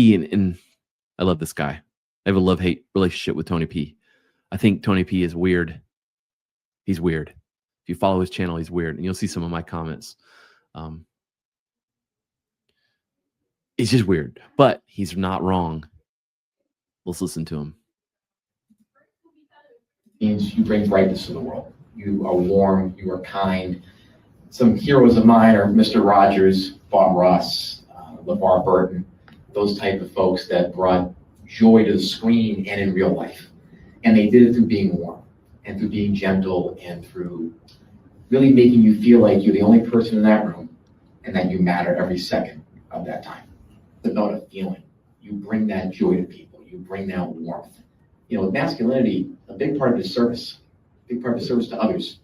And I love this guy. I have a love-hate relationship with Tony P. I think Tony P is weird. He's weird. If you follow his channel, he's weird. And you'll see some of my comments. It's just weird, but he's not wrong. Let's listen to him. Means you bring brightness to the world. You are warm, you are kind. Some heroes of mine are Mr. Rogers, Bob Ross, LeVar Burton, those type of folks that brought joy to the screen and in real life. And they did it through being warm and through being gentle and through really making you feel like you're the only person in that room and that you matter every second of that time. It's about a feeling. You bring that joy to people. You bring that warmth. You know, with masculinity, a big part of it is service. A big part of it is service to others.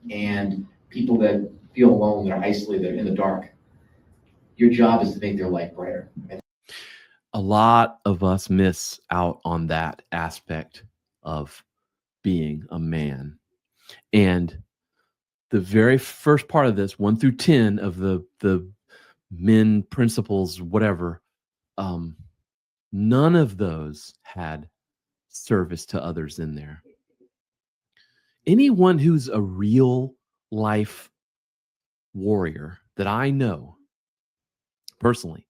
And people that feel alone, that are isolated, that are in the dark, your job is to make their life brighter. A lot of us miss out on that aspect of being a man. And the very first part of this, 1 through 10 of the men principles, whatever, none of those had service to others in there. Anyone who's a real life warrior that I know personally,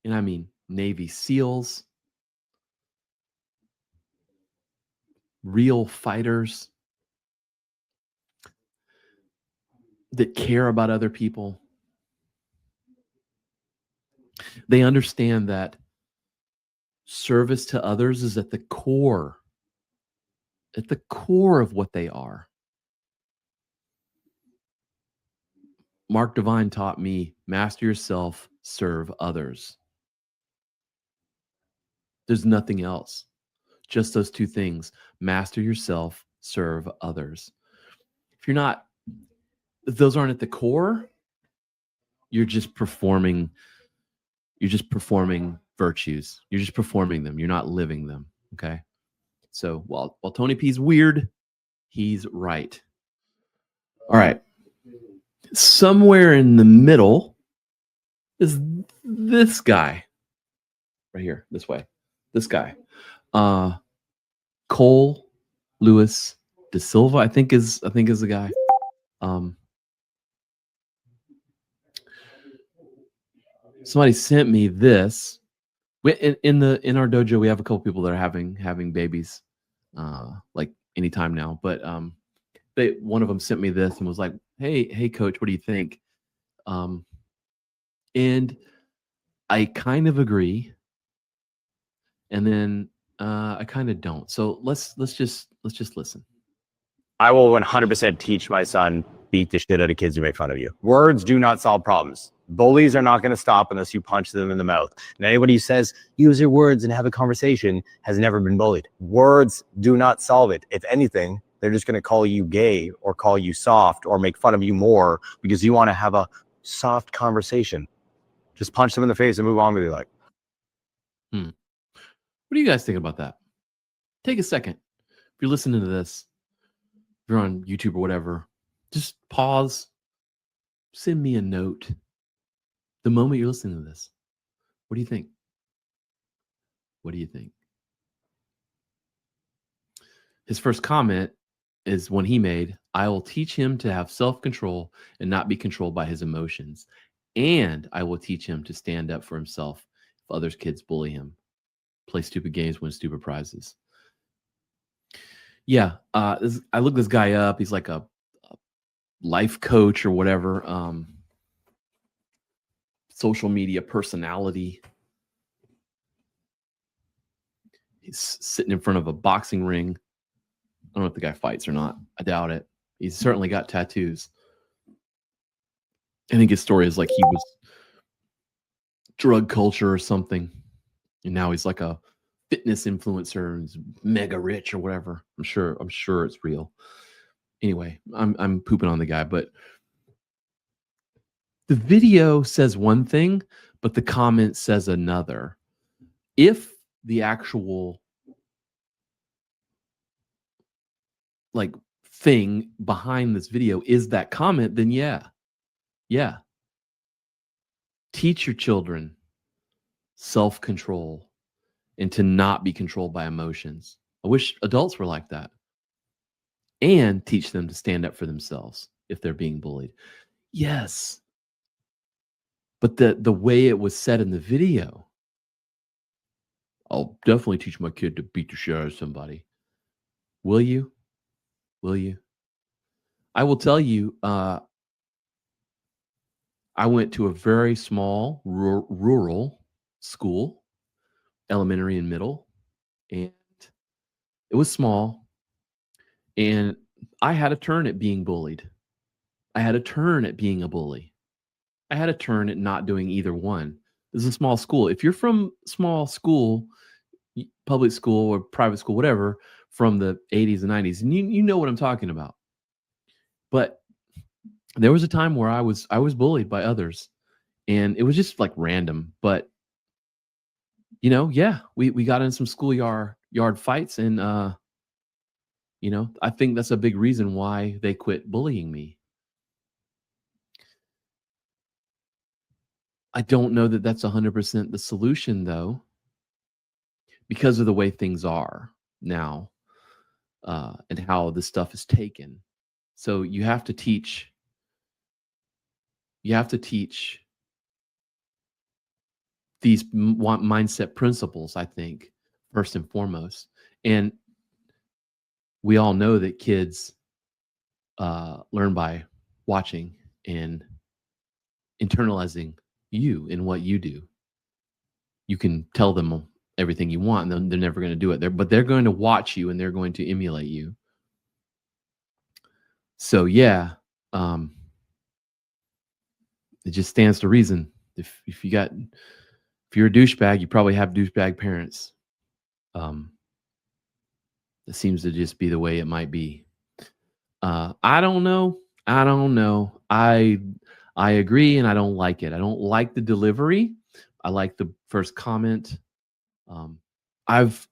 and I mean Navy SEALs, real fighters that care about other people, they understand that service to others is at the core of what they are. Mark Divine taught me, master yourself, serve others. There's nothing else. Just those two things. Master yourself, serve others. If those aren't at the core, you're just performing virtues. You're just performing them. You're not living them. Okay. So while Tony P's weird, he's right. All right. Somewhere in the middle is this guy right here, this way. This guy. Cole Lewis De Silva, I think is the guy. Somebody sent me this. In our dojo, we have a couple people that are having babies, like anytime now. But one of them sent me this and was like, "Hey, coach, what do you think?" And I kind of agree, and then I kind of don't. So let's just listen. I will 100% teach my son, beat the shit out of kids who make fun of you. Words do not solve problems. Bullies are not going to stop unless you punch them in the mouth. And anybody who says, use your words and have a conversation has never been bullied. Words do not solve it. If anything, they're just going to call you gay or call you soft or make fun of you more because you want to have a soft conversation. Just punch them in the face and move on with your life. What do you guys think about that? Take a second. If you're listening to this, if you're on YouTube or whatever, just pause. Send me a note. The moment you're listening to this, what do you think? What do you think? His first comment is one he made, I will teach him to have self-control and not be controlled by his emotions. And I will teach him to stand up for himself if others' kids bully him. Play stupid games, win stupid prizes. Yeah, I looked this guy up. He's like a life coach or whatever. Social media personality. He's sitting in front of a boxing ring. I don't know if the guy fights or not. I doubt it. He's certainly got tattoos. I think his story is like he was drug culture or something. And now he's like a fitness influencer and he's mega rich or whatever. I'm sure it's real. Anyway, I'm pooping on the guy, but the video says one thing, but the comment says another. If the actual like thing behind this video is that comment, then yeah. Teach your children self-control, and to not be controlled by emotions. I wish adults were like that, and teach them to stand up for themselves if they're being bullied. Yes, but the way it was said in the video, I'll definitely teach my kid to beat the shit out of somebody. Will you? Will you? I will tell you, I went to a very small rural school, elementary and middle, and it was small. And I had a turn at being bullied. I had a turn at being a bully. I had a turn at not doing either one. This is a small school. If you're from small school, public school or private school, whatever, from the 80s and 90s, and you know what I'm talking about. But there was a time where I was bullied by others, and it was just like random. But yeah, we got in some schoolyard fights, and I think that's a big reason why they quit bullying me. I don't know that that's 100% the solution, though, because of the way things are now, and how this stuff is taken. So you have to teach. You have to teach these mindset principles, I think, first and foremost. And we all know that kids learn by watching and internalizing you and what you do. You can tell them everything you want, and they're never going to do it. But they're going to watch you, and they're going to emulate you. So yeah, it just stands to reason. If you're a douchebag, you probably have douchebag parents. It seems to just be the way it might be. I don't know. I agree, and I don't like it. I don't like the delivery. I like the first comment. I've